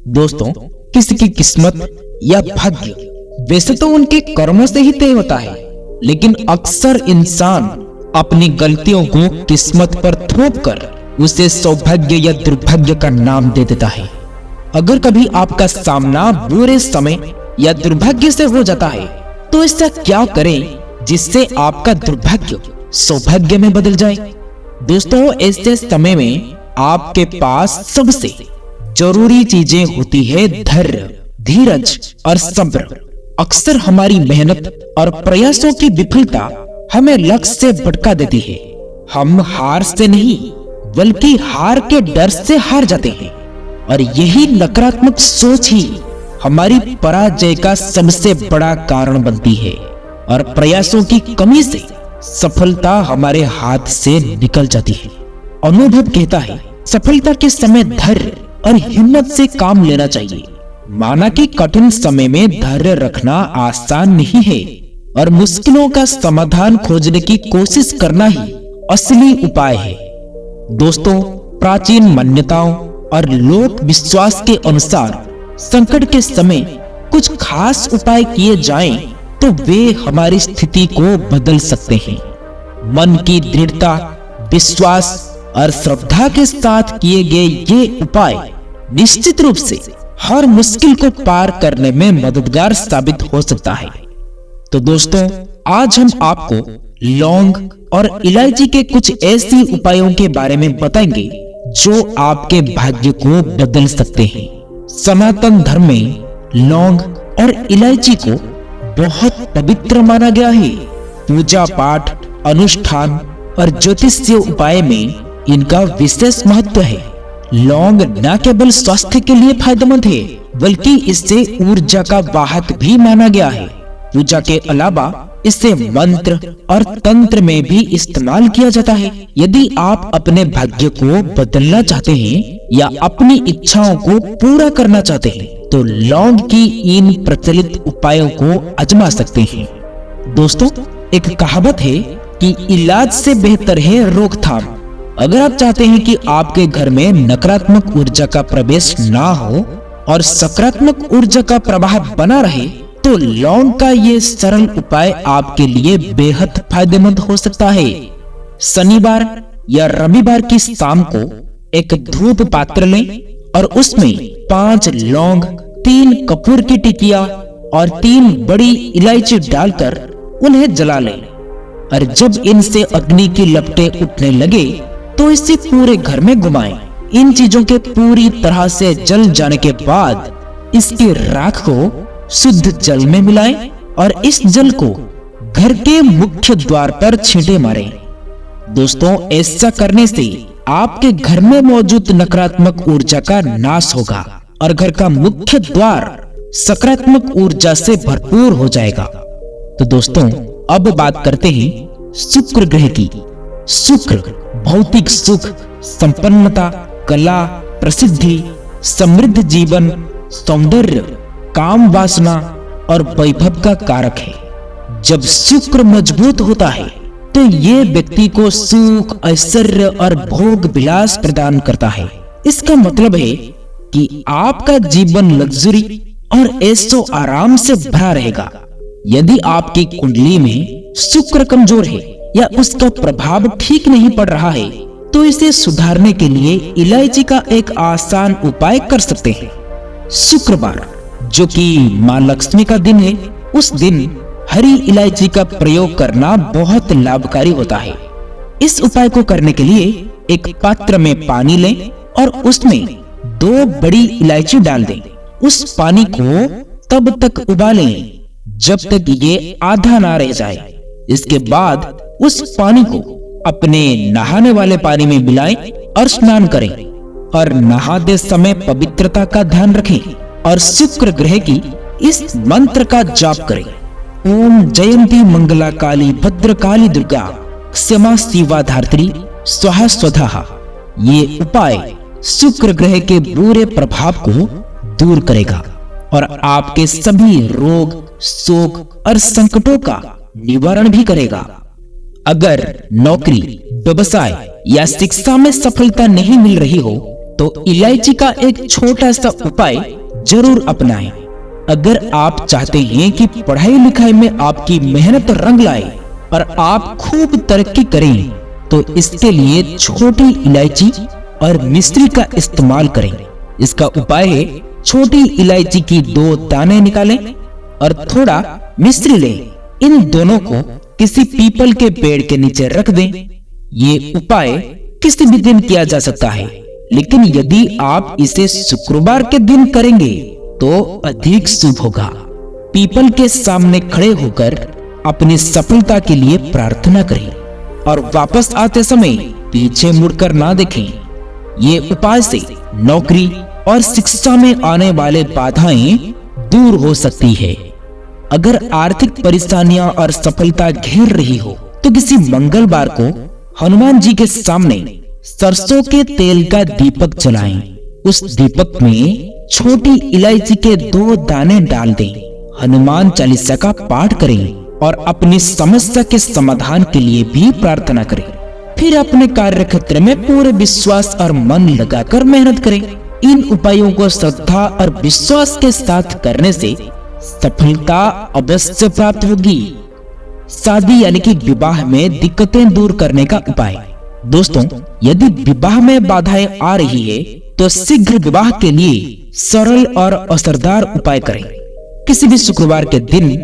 दोस्तों, किसी की किस्मत या भाग्य वैसे तो उनके कर्मों से ही तय होता है, लेकिन अक्सर इंसान अपनी गलतियों को किस्मत पर थोप कर उसे सौभाग्य या दुर्भाग्य का नाम दे देता है। अगर कभी आपका सामना बुरे समय या दुर्भाग्य से हो जाता है, तो ऐसा क्या करें जिससे आपका दुर्भाग्य सौभाग्य में बदल जाए। दोस्तों, ऐसे समय में आपके पास सबसे जरूरी चीजें होती है धैर्य, धीरज और सब्र। अक्सर हमारी मेहनत और प्रयासों की विफलता हमें लक्ष्य से भटका देती है। हम हार से नहीं बल्कि हार के डर से हार जाते हैं, और यही नकारात्मक सोच ही हमारी पराजय का सबसे बड़ा कारण बनती है। और प्रयासों की कमी से सफलता हमारे हाथ से निकल जाती है। अनुभव कहता है, सफलता के समय धैर्य और हिम्मत से काम लेना चाहिए। माना कि कठिन समय में धैर्य रखना आसान नहीं है, और मुश्किलों का समाधान खोजने की कोशिश करना ही असली उपाय है। दोस्तों, प्राचीन मान्यताओं और लोक विश्वास के अनुसार संकट के समय कुछ खास उपाय किए जाएं तो वे हमारी स्थिति को बदल सकते हैं। मन की दृढ़ता, विश्वास और श्रद्धा के साथ किए गए ये उपाय निश्चित रूप से हर मुश्किल को पार करने में मददगार साबित हो सकता है। तो दोस्तों, आज हम आपको लौंग और इलायची के कुछ ऐसे उपायों के बारे में बताएंगे जो आपके भाग्य को बदल सकते हैं। सनातन धर्म में लौंग और इलायची को बहुत पवित्र माना गया है। पूजा पाठ, अनुष्ठान और ज्योतिषीय उपाय में इनका विशेष महत्व है। लौंग न केवल स्वास्थ्य के लिए फायदेमंद है, बल्कि इससे ऊर्जा का वाहक भी माना गया है। पूजा के अलावा इसे मंत्र और तंत्र में भी इस्तेमाल किया जाता है। यदि आप अपने भाग्य को बदलना चाहते हैं या अपनी इच्छाओं को पूरा करना चाहते हैं, तो लौंग की इन प्रचलित उपायों को आजमा सकते हैं। दोस्तों, एक कहावत है कि इलाज से बेहतर है रोकथाम। अगर आप चाहते हैं कि आपके घर में नकारात्मक ऊर्जा का प्रवेश ना हो और सकारात्मक ऊर्जा का प्रवाह बना रहे, तो लौंग का ये सरल उपाय आपके लिए बेहद फायदेमंद हो सकता है। शनिवार या रविवार की शाम को एक धूप पात्र लें और उसमें 5 लौंग, 3 कपूर की टिकिया और 3 बड़ी इलायची डालकर उन्हें जला लें। और जब इनसे अग्नि की लपटें उठने लगे तो इसे पूरे घर में घुमाएं। इन चीजों के पूरी तरह से जल जाने के बाद इसकी राख को शुद्ध जल में मिलाएं और इस जल को घर के मुख्य द्वार पर छींटे मारें। दोस्तों, ऐसा करने से आपके घर में मौजूद नकारात्मक ऊर्जा का नाश होगा और घर का मुख्य द्वार सकारात्मक ऊर्जा से भरपूर हो जाएगा। तो दोस्तों, अब बात करते हैं शुक्र ग्रह की। शुक्र भौतिक सुख, संपन्नता, कला, प्रसिद्धि, समृद्ध जीवन, सौंदर्य, काम वासना और वैभव का कारक है। जब शुक्र मजबूत होता है तो ये व्यक्ति को सुख, ऐश्वर्य और भोग विलास प्रदान करता है। इसका मतलब है कि आपका जीवन लग्जरी और ऐशो आराम से भरा रहेगा। यदि आपकी कुंडली में शुक्र कमजोर है या उसका प्रभाव ठीक नहीं पड़ रहा है, तो इसे सुधारने के लिए इलायची का एक आसान उपाय कर सकते हैं। शुक्रवार, जो कि मां लक्ष्मी का दिन है, उस दिन हरी इलायची का प्रयोग करना बहुत लाभकारी होता है। इस उपाय को करने के लिए एक पात्र में पानी लें और उसमें 2 बड़ी इलायची डाल दें। उस पानी को तब तक उबालें जब तक ये आधा ना रह जाए। इसके बाद उस पानी को अपने नहाने वाले पानी में मिलाएं और स्नान करें, और नहाते समय पवित्रता का ध्यान रखें और शुक्र ग्रह की इस मंत्र का जाप करें। ओम जयंती मंगला काली भद्रकाली दुर्गा क्षमा शिवा धात्री स्वाहा स्वधा। ये उपाय शुक्र ग्रह के बुरे प्रभाव को दूर करेगा और आपके सभी रोग, शोक और संकटों का निवारण भी करेगा। अगर नौकरी, व्यवसाय या शिक्षा में सफलता नहीं मिल रही हो, तो इलायची का एक छोटा सा उपाय जरूर अपनाएं। अगर आप चाहते हैं कि पढ़ाई लिखाई में आपकी मेहनत रंग लाए और आप खूब तरक्की करें, तो इसके लिए छोटी इलायची और मिश्री का इस्तेमाल करें। इसका उपाय है, छोटी इलायची की 2 दाने निकालें और थोड़ा मिश्री लें। इन दोनों को किसी पीपल के पेड़ के नीचे रख दें। ये उपाय किसी भी दिन किया जा सकता है, लेकिन यदि आप इसे शुक्रवार के दिन करेंगे तो अधिक शुभ होगा। पीपल के सामने खड़े होकर अपनी सफलता के लिए प्रार्थना करें और वापस आते समय पीछे मुड़कर ना देखें। ये उपाय से नौकरी और शिक्षा में आने वाले बाधाएं दूर हो सकती है। अगर आर्थिक परेशानियां और सफलता घेर रही हो तो किसी मंगलवार को हनुमान जी के सामने सरसों के तेल का दीपक जलाएं। उस दीपक में छोटी इलायची के 2 दाने डाल दें। हनुमान चालीसा का पाठ करें और अपनी समस्या के समाधान के लिए भी प्रार्थना करें। फिर अपने कार्य क्षेत्र में पूरे विश्वास और मन लगाकर मेहनत करें। इन उपायों को श्रद्धा और विश्वास के साथ करने से सफलता अवश्य प्राप्त होगी। शादी यानी कि विवाह में दिक्कतें दूर करने का उपाय। दोस्तों, यदि विवाह में बाधाएं आ रही है तो शीघ्र विवाह के लिए सरल और असरदार उपाय करें। किसी भी शुक्रवार के दिन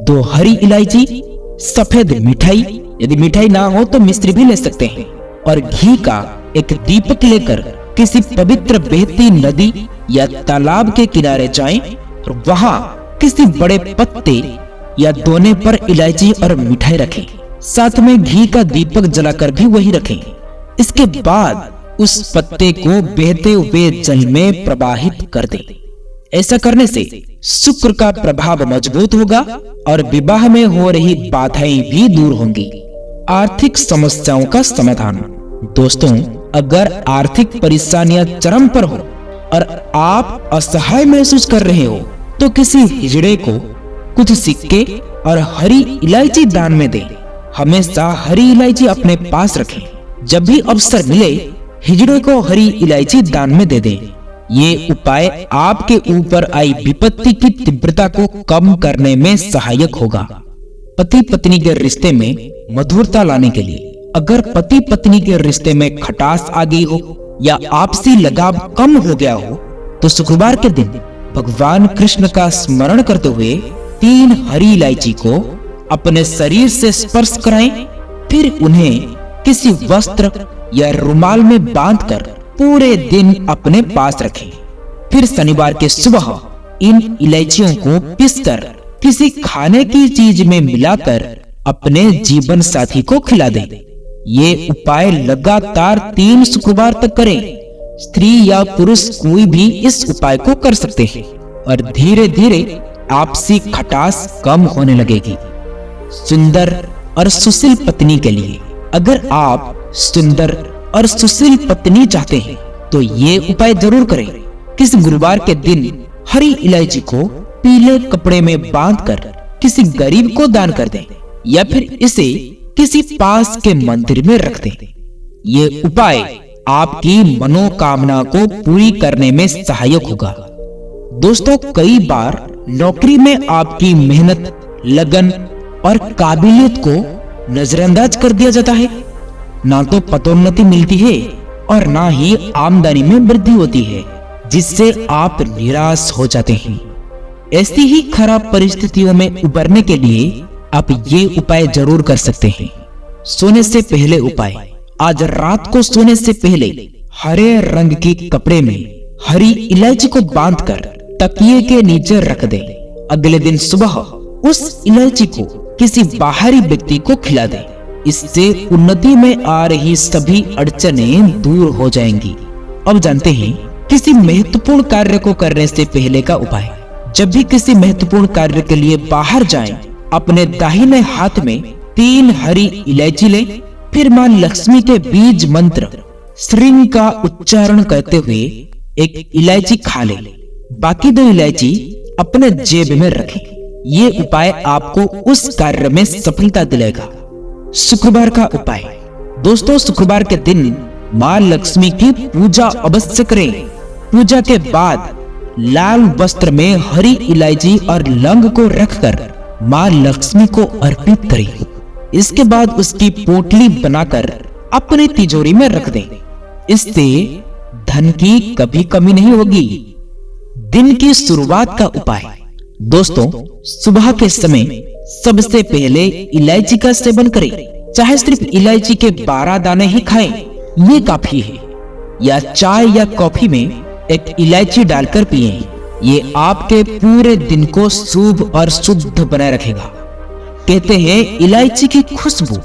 2 हरी इलायची, सफेद मिठाई, यदि मिठाई ना हो तो मिश्री भी ले सकते हैं, और घी का एक दीपक लेकर किसी पवित्र बहती नदी या तालाब के किनारे जाएं और वहां किसी बड़े पत्ते या दोने पर इलायची और मिठाई रखें। साथ में घी का दीपक जलाकर भी वही रखें। इसके बाद उस पत्ते को बहते हुए जल में प्रवाहित कर दें। ऐसा करने से शुक्र का प्रभाव मजबूत होगा और विवाह में हो रही बाधाएं भी दूर होंगी। आर्थिक समस्याओं का समाधान। दोस्तों, अगर आर्थिक परेशानियां चरम पर हो और आप असहाय महसूस कर रहे हो तो किसी हिजड़े को कुछ सिक्के और हरी इलायची दान में दें। हमेशा हरी इलायची अपने पास रखें। जब भी अवसर मिले हिजड़े को हरी इलायची दान में दे दें। ये उपाय आपके ऊपर आई विपत्ति की तीव्रता को कम करने में सहायक होगा। पति पत्नी के रिश्ते में मधुरता लाने के लिए। अगर पति पत्नी के रिश्ते में खटास आ गई हो या आपसी लगाव कम हो गया हो तो शुक्रवार के दिन भगवान कृष्ण का स्मरण करते हुए 3 हरी इलायची को अपने शरीर से स्पर्श कराएं। फिर उन्हें किसी वस्त्र या रुमाल में बांधकर पूरे दिन अपने पास रखें। फिर शनिवार के सुबह इन इलायचियों को पीसकर किसी खाने की चीज में मिलाकर अपने जीवन साथी को खिला दें। ये उपाय लगातार 3 शुक्रवार तक करें। स्त्री या पुरुष कोई भी इस उपाय को कर सकते हैं और धीरे धीरे आपसी खटास कम होने लगेगी। सुंदर और सुशील पत्नी के लिए। अगर आप सुंदर और सुशील पत्नी चाहते हैं तो ये उपाय जरूर करें। किसी गुरुवार के दिन हरी इलायची को पीले कपड़े में बांधकर किसी गरीब को दान कर दें या फिर इसे किसी पास के मंदिर में रख दें। ये उपाय आपकी मनोकामना को पूरी करने में सहायक होगा। दोस्तों, कई बार नौकरी में आपकी मेहनत, लगन और काबिलियत को नजरअंदाज कर दिया जाता है। ना तो पदोन्नति मिलती है और ना ही आमदनी में वृद्धि होती है, जिससे आप निराश हो जाते हैं। ऐसी ही खराब परिस्थितियों में उबरने के लिए आप ये उपाय जरूर कर सकते हैं। सोने से पहले उपाय। आज रात को सोने से पहले हरे रंग के कपड़े में हरी इलायची को बांधकर तकिए के नीचे रख दें। अगले दिन सुबह उस इलायची को किसी बाहरी व्यक्ति को खिला दें। इससे उन्नति में आ रही सभी अड़चनें दूर हो जाएंगी। अब जानते हैं किसी महत्वपूर्ण कार्य को करने से पहले का उपाय। जब भी किसी महत्वपूर्ण कार्य के लिए बाहर जाएं, अपने दाहिने हाथ में 3 हरी इलायची लें। फिर मां लक्ष्मी के बीज मंत्र श्रीं का उच्चारण करते हुए एक इलायची खा लें। बाकी 2 इलायची अपने जेब में रखें। ये उपाय आपको उस कार्य में सफलता दिलाएगा। शुक्रवार का उपाय। दोस्तों, शुक्रवार के दिन माँ लक्ष्मी की पूजा अवश्य करें। पूजा के बाद लाल वस्त्र में हरी इलायची और लौंग को रखकर माँ लक्ष्मी को अर्पित करें। इसके बाद उसकी पोटली बनाकर अपनी तिजोरी में रख दें। इससे धन की कभी कमी नहीं होगी। दिन की शुरुआत का उपाय। दोस्तों, सुबह के समय सबसे पहले इलायची का सेवन करें। चाहे सिर्फ इलायची के 12 दाने ही खाएं, ये काफी है। या चाय या कॉफी में एक इलायची डालकर पिएं। ये आपके पूरे दिन को शुभ और शुद्ध बनाए रखेगा। कहते हैं इलायची की खुशबू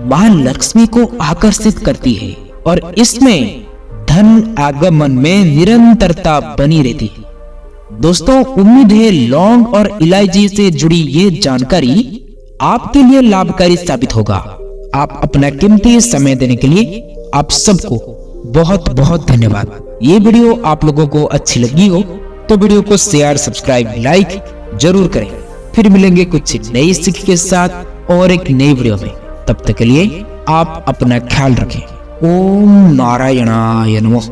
मां लक्ष्मी को आकर्षित करती है और इसमें धन आगमन में निरंतरता बनी रहती है। दोस्तों, उम्मीद है लौंग और इलायची से जुड़ी ये जानकारी आपके लिए लाभकारी साबित होगा। आप अपना कीमती समय देने के लिए आप सबको बहुत बहुत धन्यवाद। ये वीडियो आप लोगों को अच्छी लगी हो तो वीडियो को शेयर, सब्सक्राइब, लाइक जरूर करें। फिर मिलेंगे कुछ नई सीख के साथ और एक नई वीडियो में। तब तक के लिए आप अपना ख्याल रखें। ओम नारायणाय नमः।